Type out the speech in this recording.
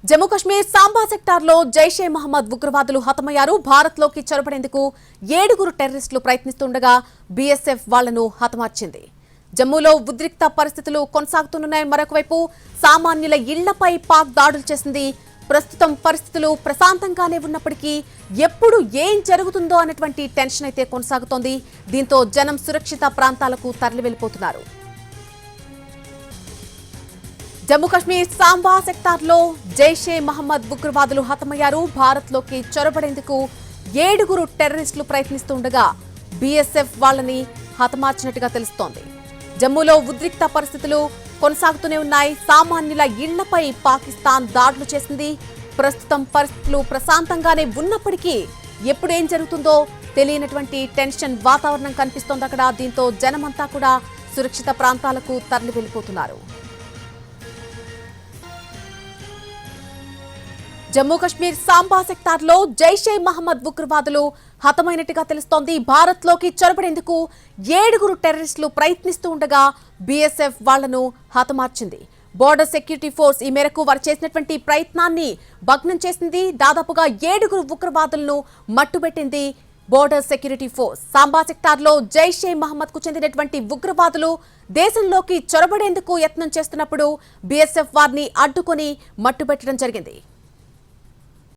జమ్మూ కశ్మీర్ సాంబా సెక్టార్లో జైషే మహమ్మద్ ఉగ్రవాదులు హతమయ్యారు. భారత్లోకి చొరబడేందుకు 7 టెర్రరిస్టులు ప్రయత్నిస్తుండగా బీఎస్ఎఫ్ వాళ్లను హతమార్చింది. జమ్మూలో ఉద్రిక్త పరిస్థితులు కొనసాగుతున్నాయి. మరొకవైపు సామాన్యుల ఇళ్లపై పాక్ దాడులు చేసింది. ప్రస్తుతం పరిస్థితులు ప్రశాంతంగానే ఉన్నప్పటికీ ఎప్పుడు ఏం జరుగుతుందో అన్నటువంటి టెన్షన్ అయితే కొనసాగుతోంది. దీంతో జనం సురక్షిత ప్రాంతాలకు తరలి వెళ్లిపోతున్నారు. జమ్మూ కశ్మీర్ సాంబా సెక్టార్లో జైషే మహమ్మద్ ఉగ్రవాదులు హతమయ్యారు. భారత్లోకి చొరబడేందుకు 7 టెర్రరిస్టులు ప్రయత్నిస్తుండగా బీఎస్ఎఫ్ వాళ్లని హతమార్చినట్టుగా తెలుస్తోంది. జమ్మూలో ఉద్రిక్త పరిస్థితులు కొనసాగుతూనే ఉన్నాయి. సామాన్యుల ఇళ్లపై పాకిస్తాన్ దాడులు చేసింది. ప్రస్తుతం పరిస్థితులు ప్రశాంతంగానే ఉన్నప్పటికీ ఎప్పుడేం జరుగుతుందో తెలియనటువంటి టెన్షన్ వాతావరణం కనిపిస్తోంది అక్కడ. దీంతో జనమంతా కూడా సురక్షిత ప్రాంతాలకు తరలి వెళ్లిపోతున్నారు. జమ్మూ కశ్మీర్ సాంబా సెక్టార్లో జైషే మహమ్మద్ ఉగ్రవాదులు హతమైనట్టుగా తెలుస్తోంది. భారత్లోకి చొరబడేందుకు 7 టెర్రరిస్టులు ప్రయత్నిస్తూ ఉండగా బీఎస్ఎఫ్ వాళ్లను హతమార్చింది. బోర్డర్ సెక్యూరిటీ ఫోర్స్ ఈ మేరకు వారు చేసినటువంటి ప్రయత్నాన్ని భగ్నం చేసింది. దాదాపుగా 7 ఉగ్రవాదులను మట్టుబెట్టింది బోర్డర్ సెక్యూరిటీ ఫోర్స్. సాంబా సెక్టార్లో జైషే మహమ్మద్ కు చెందినటువంటి ఉగ్రవాదులు దేశంలోకి చొరబడేందుకు యత్నం చేస్తున్నప్పుడు బీఎస్ఎఫ్ వారిని అడ్డుకొని మట్టుబెట్టడం జరిగింది.